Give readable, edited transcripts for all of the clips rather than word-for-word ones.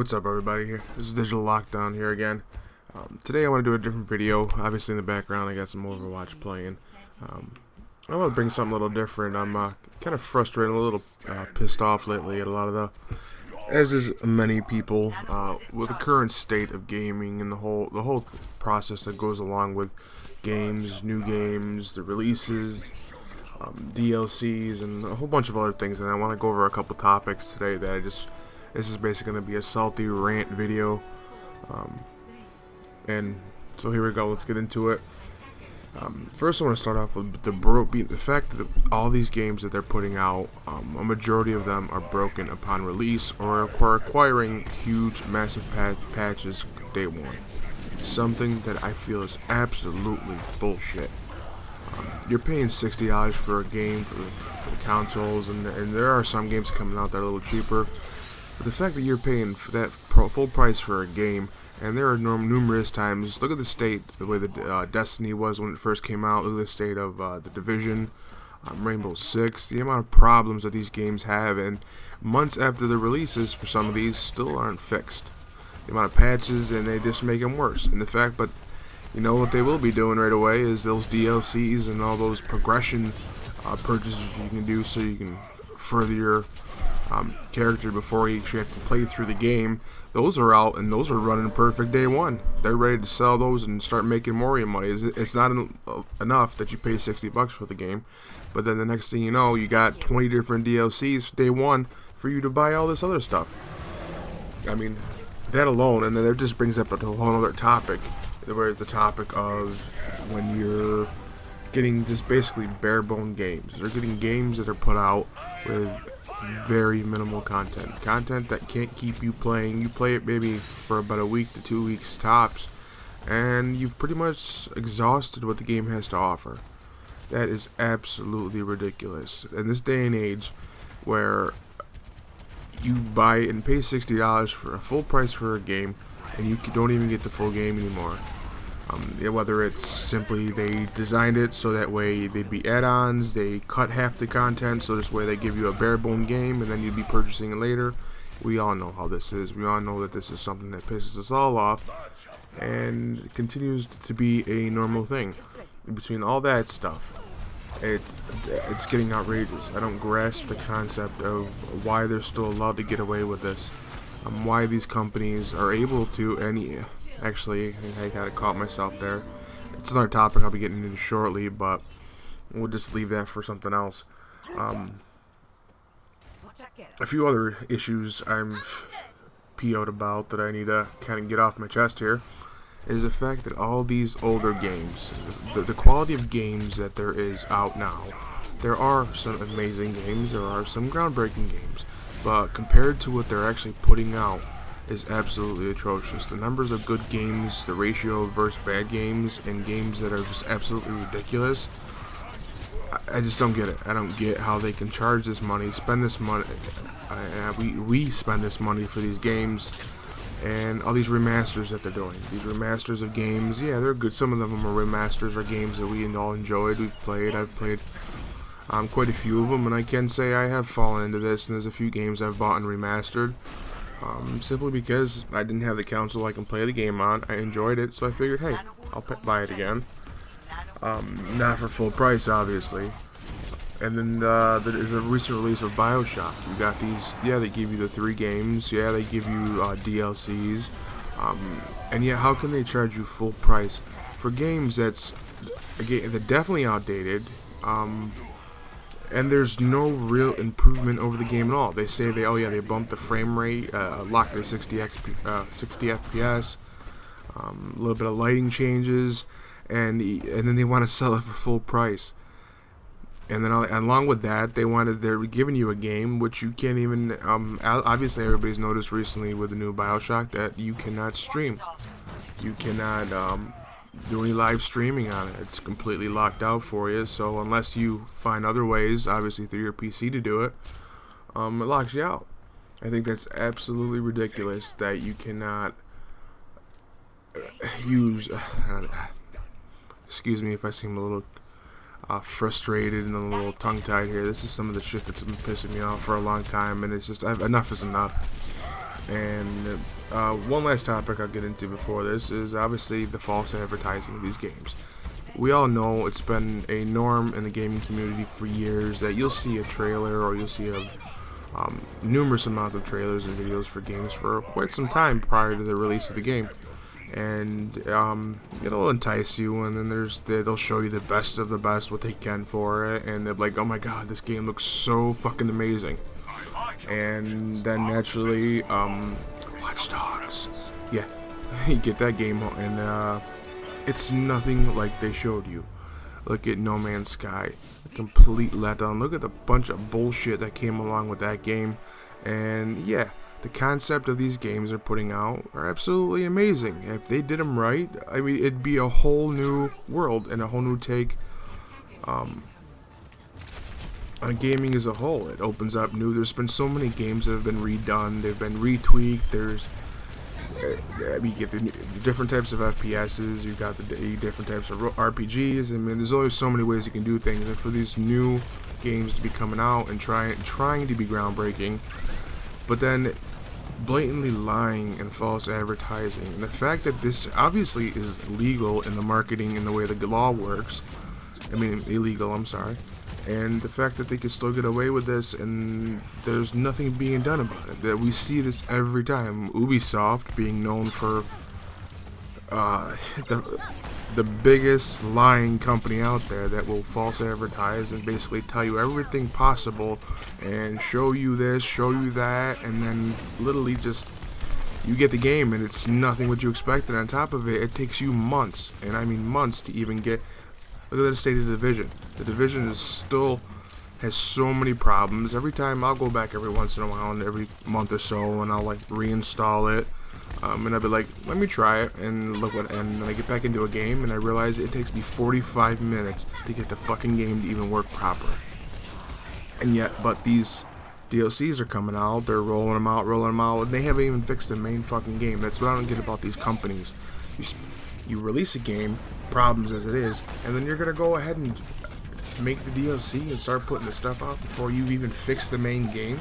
What's up, everybody? This is Digital Lockdown here again. Today I want to do a different video. Obviously in the background I got some Overwatch playing. I want to bring something a little different. I'm kind of frustrated, a little pissed off lately at a lot of as is many people, with the current state of gaming and the whole process that goes along with games, new games, the releases, DLCs, and a whole bunch of other things. And I want to go over a couple topics today that this is basically going to be a salty rant video. And so here we go, let's get into it. First I want to start off with the fact that all these games that they're putting out, a majority of them are broken upon release or requiring huge, massive patches day one. Something that I feel is absolutely bullshit. You're paying $60 for a game for the consoles, and there are some games coming out that are a little cheaper. But the fact that you're paying for that full price for a game, and there are numerous times, look at the state, the way the Destiny was when it first came out, look at the state of the Division, Rainbow Six, the amount of problems that these games have, and months after the releases for some of these still aren't fixed. The amount of patches, and they just make them worse. And the fact, but you know what they will be doing right away is those DLCs and all those progression purchases you can do so you can further your character before you actually have to play through the game. Those are out, and those are running perfect day one. They're ready to sell those and start making more of your money. It's not enough that you pay $60 for the game, but then the next thing you know, you got 20 different DLCs day one for you to buy all this other stuff. I mean, that alone, and then it just brings up a whole other topic, whereas the topic of when you're getting just basically bare bone games. They're getting games that are put out with very minimal content that can't keep you playing. You play it maybe for about a week to 2 weeks tops, and you've pretty much exhausted what the game has to offer. That is absolutely ridiculous in this day and age, where you buy and pay $60 for a full price for a game, and you don't even get the full game anymore. Whether it's simply they designed it so that way they'd be add-ons, they cut half the content so this way they give you a bare bone game and then you'd be purchasing it later. We all know how this is. We all know that this is something that pisses us all off, and it continues to be a normal thing. Between all that stuff, it's getting outrageous. I don't grasp the concept of why they're still allowed to get away with this. Why these companies are able to, actually, I kind of caught myself there. It's another topic I'll be getting into shortly, but we'll just leave that for something else. A few other issues I'm PO'd about that I need to kind of get off my chest here is the fact that all these older games, the quality of games that there is out now, there are some amazing games, there are some groundbreaking games, but compared to what they're actually putting out, is absolutely atrocious. The numbers of good games, the ratio versus bad games, and games that are just absolutely ridiculous. I just don't get it. I don't get how they can charge this money, spend this money. We spend this money for these games and all these remasters that they're doing. These remasters of games, yeah, they're good. Some of them are remasters or games that we all enjoyed. I've played quite a few of them, and I can say I have fallen into this. And there's a few games I've bought and remastered. Simply because I didn't have the console I can play the game on. I enjoyed it, so I figured, hey, I'll buy it again. Not for full price, obviously. And then there's a recent release of BioShock. You got these, yeah, they give you the 3 games, yeah, they give you DLCs, and yet how can they charge you full price for games they're definitely outdated, and there's no real improvement over the game at all. They say they bumped the frame rate, locked the 60 FPS, a little bit of lighting changes, and then they want to sell it for full price. And then along with that, they're giving you a game which you can't even. Obviously, everybody's noticed recently with the new BioShock that you cannot stream. You cannot do any live streaming on it. It's completely locked out for you. So unless you find other ways, obviously through your PC to do it, it locks you out. I think that's absolutely ridiculous that you cannot use. Excuse me if I seem a little frustrated and a little tongue-tied here. This is some of the shit that's been pissing me off for a long time, and it's just enough is enough. And one last topic I'll get into before this is obviously the false advertising of these games. We all know it's been a norm in the gaming community for years that you'll see a trailer or you'll see numerous amounts of trailers and videos for games for quite some time prior to the release of the game. And it'll entice you, and then they'll show you the best of the best, what they can for it, and they're like, oh my god, this game looks so fucking amazing. And then naturally, Watch Dogs, yeah, you get that game, and it's nothing like they showed you. Look at No Man's Sky, a complete letdown. Look at the bunch of bullshit that came along with that game. And yeah, the concept of these games they're putting out are absolutely amazing. If they did them right, I mean, it'd be a whole new world and a whole new take on gaming as a whole. It opens up new. There's been so many games that have been redone. They've been retweaked. You get the different types of FPSs. You've got the different types of RPGs. I mean, there's always so many ways you can do things. And for these new games to be coming out and trying to be groundbreaking, but then blatantly lying and false advertising, and the fact that this obviously is legal in the marketing and the way the law works. I mean, illegal. I'm sorry. And the fact that they can still get away with this and there's nothing being done about it. That we see this every time. Ubisoft being known for the biggest lying company out there that will false advertise and basically tell you everything possible and show you this, show you that, and then literally just you get the game and it's nothing what you expected. On top of it, it takes you months, and I mean months, to even get. Look at the state of the Division. The Division is still has so many problems. Every time I'll go back every once in a while, and every month or so, and I'll like reinstall it, and I'll be like, let me try it, and look what. And then I get back into a game, and I realize it takes me 45 minutes to get the fucking game to even work proper. And yet, but these DLCs are coming out. They're rolling them out, and they haven't even fixed the main fucking game. That's what I don't get about these companies. You release a game, problems as it is, and then you're gonna go ahead and make the DLC and start putting the stuff out before you even fix the main game.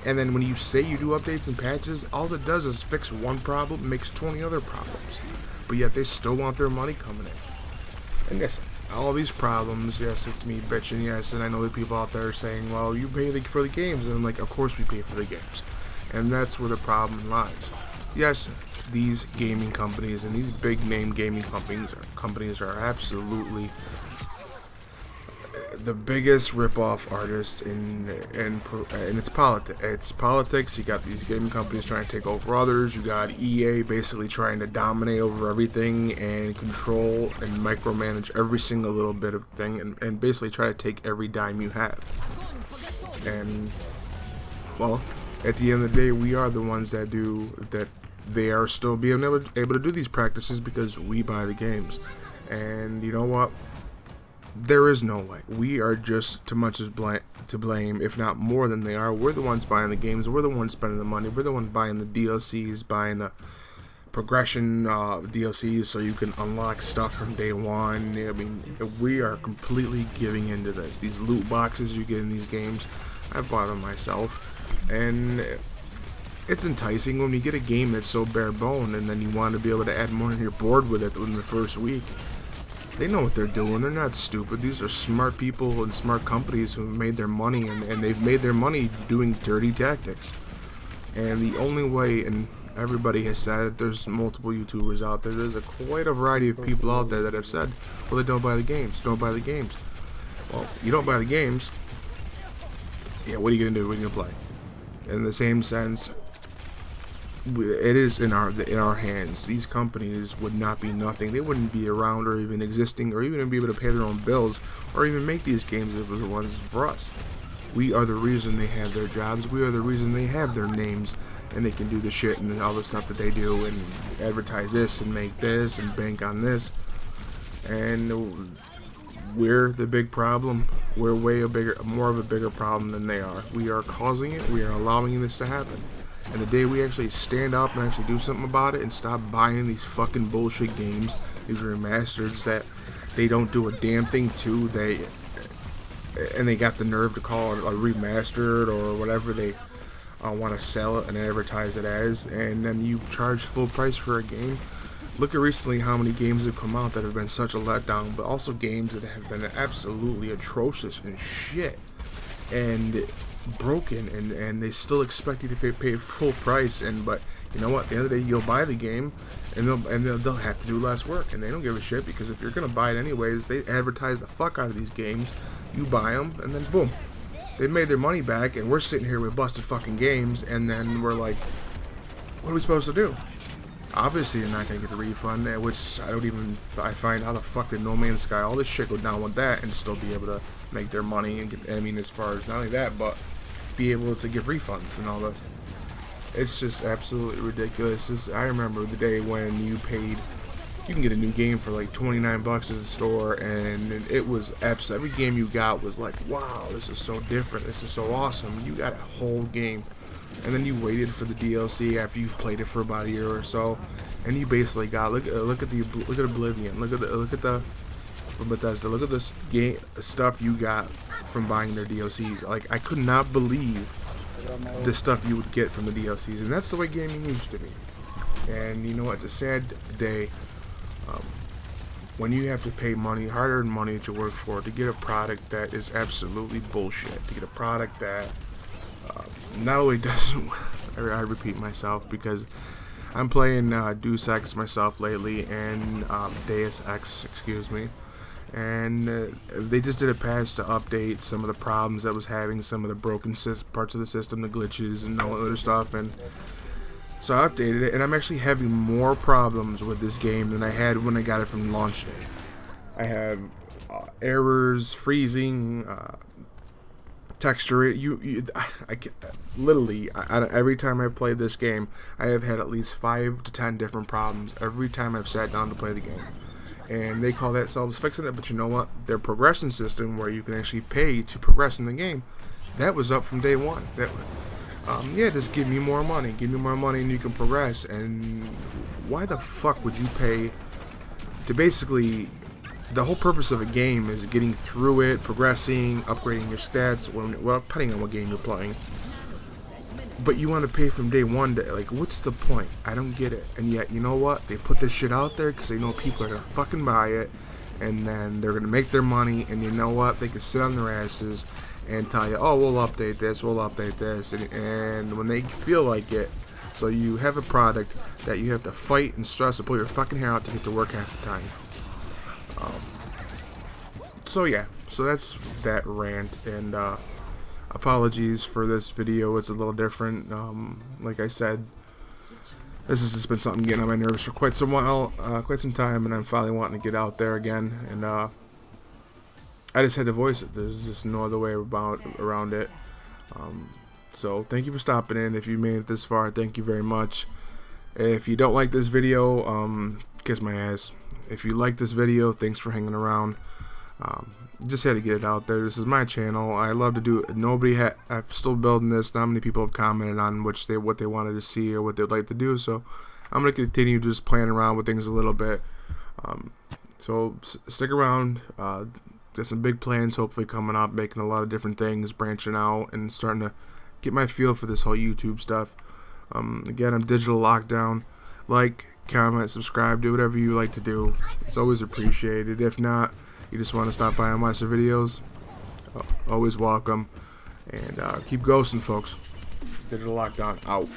And then when you say you do updates and patches, all it does is fix one problem and makes 20 other problems. But yet they still want their money coming in. And yes, all these problems, yes, it's me bitching, yes, and I know the people out there saying, well, you pay for the games, and I'm like, of course we pay for the games. And that's where the problem lies. Yes, these gaming companies and these big name gaming companies are absolutely the biggest rip-off artists in its politics. You got these gaming companies trying to take over others. You got EA basically trying to dominate over everything and control and micromanage every single little bit of thing, and basically try to take every dime you have. And well, at the end of the day, we are the ones that do that. They are still being able to do these practices because we buy the games. And you know what? There is no way. We are just too much to blame, if not more than they are. We're the ones buying the games. We're the ones spending the money. We're the ones buying the DLCs, buying the progression DLCs so you can unlock stuff from day one. I mean, we are completely giving into this. These loot boxes you get in these games, I've bought them myself. And it's enticing when you get a game that's so bare bone and then you want to be able to add more and you're bored with it in the first week. They know what they're doing. They're not stupid. These are smart people and smart companies who have made their money, and they've made their money doing dirty tactics. And the only way, and everybody has said it, there's multiple YouTubers out there, there's quite a variety of people out there that have said, well, they don't buy the games, don't buy the games. Well, you don't buy the games, yeah, what are you going to do? What are you going to play? In the same sense, it is in our hands. These companies would not be nothing. They wouldn't be around or even existing or even be able to pay their own bills or even make these games if it was the ones for us. We are the reason they have their jobs. We are the reason they have their names and they can do the shit and all the stuff that they do and advertise this and make this and bank on this. And we're the big problem. We're more of a bigger problem than they are. We are causing it. We are allowing this to happen. And the day we actually stand up and actually do something about it and stop buying these fucking bullshit games, these remasters that they don't do a damn thing to, they got the nerve to call it a remastered or whatever they want to sell it and advertise it as, and then you charge full price for a game. Look at recently how many games have come out that have been such a letdown, but also games that have been absolutely atrocious and shit and broken, and they still expect you to pay full price. But you know what? At the end of the day, you'll buy the game, and they'll have to do less work, and they don't give a shit, because if you're gonna buy it anyways, they advertise the fuck out of these games. You buy them, and then boom, they made their money back, and we're sitting here with busted fucking games, and then we're like, what are we supposed to do? Obviously, you're not gonna get a refund, which I find how the fuck did No Man's Sky, all this shit go down with that, and still be able to make their money and get, I mean, as far as not only that, but be able to give refunds and all that. It's just absolutely ridiculous. I remember the day when you can get a new game for like 29 bucks at the store, and it was absolutely, every game you got was like, wow, this is so different, this is so awesome. You got a whole game, and then you waited for the DLC after you've played it for about a year or so, and you basically got look at Oblivion, look at the Bethesda, look at this game stuff you got from buying their DLCs. Like, I could not believe the stuff you would get from the DLCs, and that's the way gaming used to be. And you know what? It's a sad day when you have to pay money, hard-earned money that you work for, to get a product that is absolutely bullshit. To get a product that not only doesn't, I repeat myself because I'm playing Deus Ex myself lately, and Deus Ex, excuse me. And they just did a patch to update some of the problems that was having, some of the broken parts of the system, the glitches and all other stuff, and so I updated it, and I'm actually having more problems with this game than I had when I got it from launch day. I have errors, freezing, texture. Literally, every time I've played this game, I have had at least 5 to 10 different problems every time I've sat down to play the game. And they call that selves fixing it, but you know what? Their progression system, where you can actually pay to progress in the game, that was up from day one. Yeah, just give me more money, and you can progress. And why the fuck would you pay to basically, the whole purpose of a game is getting through it, progressing, upgrading your stats, well, depending on what game you're playing. But you want to pay from day one like, what's the point? I don't get it. And yet, you know what? They put this shit out there because they know people are going to fucking buy it, and then they're going to make their money, and you know what? They can sit on their asses and tell you, oh, we'll update this, and when they feel like it, so you have a product that you have to fight and stress and pull your fucking hair out to get to work half the time. So yeah, so that's that rant, and apologies for this video, it's a little different. Like I said, this has just been something getting on my nerves for quite some time, and I'm finally wanting to get out there again, and I just had to voice it. There's just no other way around it. So thank you for stopping in. If you made it this far, thank you very much. If you don't like this video, kiss my ass. If you like this video, thanks for hanging around. Just had to get it out there. This is my channel. I love to do it. I'm still building this. Not many people have commented on what they wanted to see or what they'd like to do, so I'm going to continue just playing around with things a little bit. So stick around. Got some big plans hopefully coming up, making a lot of different things, branching out, and starting to get my feel for this whole YouTube stuff. Again, I'm Digital Lockdown. Like, comment, subscribe, do whatever you like to do. It's always appreciated. If not, you just want to stop by and watch the videos, always welcome. And keep ghosting, folks. Digital Lockdown out.